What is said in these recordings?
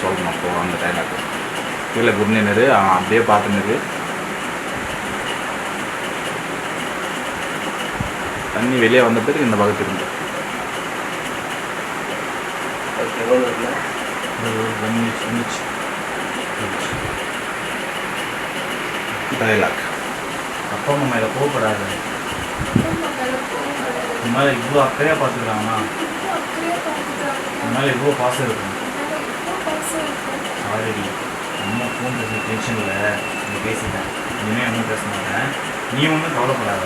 சொல்லணும். அப்போது அந்த டைலாக் கீழே குர்னினரு அப்படியே பார்த்துனது. தண்ணி வெளியே வந்த பிறகு இந்த பக்கத்து இருந்து டைலாக். அப்பா அம்மா மேலே கோவப்படாது. இந்த மாதிரி இவ்வளோ அக்கறையாக பார்த்துக்கிறாங்கன்னா இந்த மேலே இவ்வளோ பாசம் இருக்கும். ஆல்ரெடி அம்மா ஃபோன் பேசுகிற டென்ஷனில் நீ பேசிட்டேன். இனிமேல் ஒன்றும் பேச மாட்டேன். நீ ஒன்றும் கவலைப்படாத.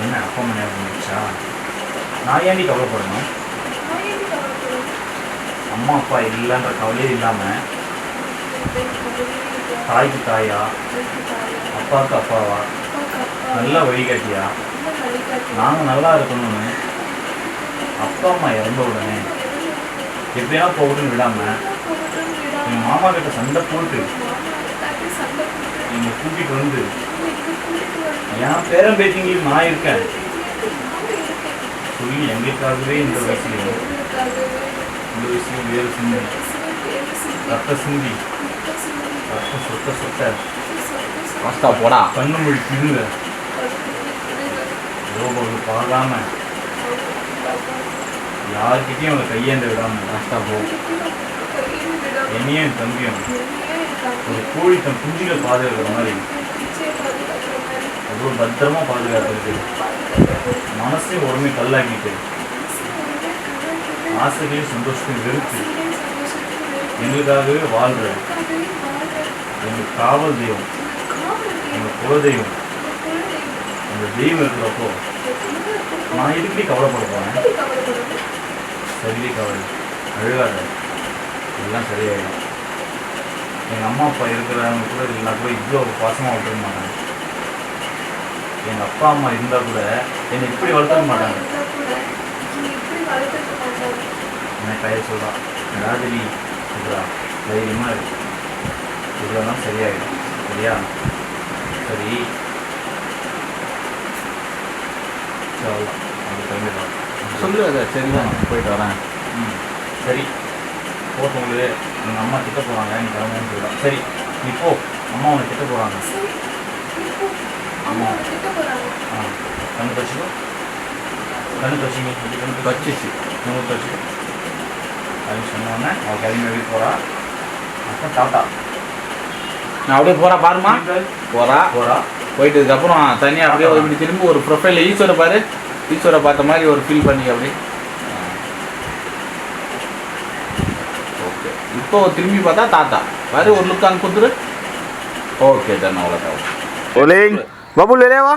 என்ன அப்பா அம்மா ஞாபகம் வந்துச்சா? நான் ஏன்டி கவலைப்படணும்? அம்மா அப்பா இல்லைன்ற கவலையே இல்லாமல் தாய்க்கு தாயா அப்பாவுக்கு அப்பாவா நல்லா வழிகாட்டியா நாங்கள் நல்லா இருக்கணும்னு அப்பா அம்மா இறந்த உடனே எப்படியா போகணும்னு விடாமல் எங்கள் மாமா கிட்ட சண்டை போட்டு என்னை கூட்டிகிட்டு வந்து என் பேரன் பேத்திங்களுக்கு நான் இருக்கேன் சொல்லி எங்களுக்காகவே இந்த வயசுலையும் வேறு சிந்தி ரத்த சிந்தி ரத்தம் சொட்ட சொட்ட பாஸ்தா போடா கண்ணு மொழி பிடுங்க ரோபோக்கு பார்க்காம யார்கிட்டையும் அவளை கையேந்த விடாமல் பாஸ்தா போகும். என்னையும் என் தம்பியும் ஒரு கோழி தன் குஞ்சில பாதுகாக்கிற மாதிரி அவ்வளோ பத்திரமா பாதுகாத்துட்டு மனசையும் உடனே கல்லாக்கிட்டு ஆசைகளையும் சந்தோஷத்தையும் வெறுத்து எங்களுக்காகவே வாழ்கிற எங்கள் காவல் தெய்வம் எங்கள் குலதெய்வம் அந்த தெய்வம் இருக்கிறப்போ நான் இதுக்கே கவலைப்பட போகிறேன். சரியே கவலை அழுகாத, எல்லாம் சரியாயிடும். எங்கள் அம்மா அப்பா இருக்கிறவங்க கூட இல்லைனா கூட இவ்வளோ பாசமாக விட்டுக்க மாட்டாங்க. எங்கள் அப்பா அம்மா இருந்தால் கூட என்னை இப்படி வளர்த்துக்க மாட்டாங்க. எனக்கு பயிர் சொல்கிறான் ராஜினி சொல்கிறா தைரியமாக இருக்கு, இவ்வளோதான் சரியாயிடும். சரியா? சரி அது கிளம்பிடலாம் சொல்லு. அதை சரிதான் போயிட்டு வரேன். சரி போட்டவங்களே எங்கள் அம்மா திட்ட போகிறாங்க நீ கிளம்புன்னு சொல்கிறான். சரி நீ போ, அம்மா உன்னை திட்ட போகிறாங்க. அம்மா கண்ணு தச்சுக்கோ, கண்ணு தச்சிங்க கண்ணு வச்சிச்சு நூறு தச்சுக்கோ அப்படின்னு சொன்னோடனே அவள் கிளம்பி வெளியே போகிறா. அப்புறம் டாட்டா நான் அப்படியே போகிறா பாருமா போகிறா போகிறா. போயிட்டதுக்கப்புறம் தனியாக அப்படியே இப்படி திரும்ப ஒரு ப்ரொஃபைலில் ஈஸ்வரை பாரு, ஈஸ்வரை பார்த்த மாதிரி ஒரு ஃபீல் பண்ணி அப்படி ஓகே. இப்போ திரும்பி பார்த்தா தாத்தா பாரு ஒரு லுக் அங்கே கொடுத்துரு. ஓகே தானே அவ்வளோதான். ஒலேங் பபுல் வெளியே வா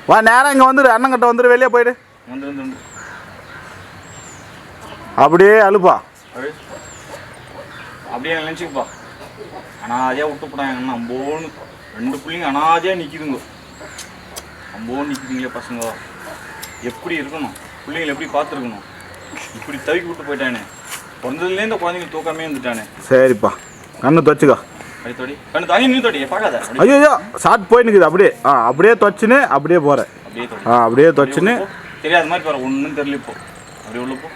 வா, நேரம் இங்கே வந்துடு, அண்ணங்கிட்ட வந்துடு, வெளியே போயிடு. வந்து அப்படியே அழுப்பா அப்படியே நினச்சிக்கப்பா. அனாதையாக விட்டு போட்டாங்க அண்ணா அம்போன்னு 2 பிள்ளைங்க அனாதையாக நிற்கிதுங்க. அம்போன்னு நிற்கிதுங்களே பசங்க. எப்படி இருக்கணும் பிள்ளைங்களை எப்படி பார்த்துருக்கணும்? இப்படி தவிக்கி விட்டு போயிட்டானே. பிறந்ததுலேயே இந்த குழந்தைங்க தூக்காமே இருந்துட்டானே. சரிப்பா கண்ணு தொச்சுக்கா. அப்படி தோடி கண்ணு தாங்கி நீ தோடி பார்க்காத. ஐயோ ஷார்ட் போய் நிற்குது அப்படியே. அப்படியே தொச்சுன்னு அப்படியே போகிறேன். அப்படியே தோடி அப்படியே தொச்சுன்னு தெரியாத மாதிரி பாரு, ஒன்றும் தெரியல. இப்போ அப்படியே உள்ள போ.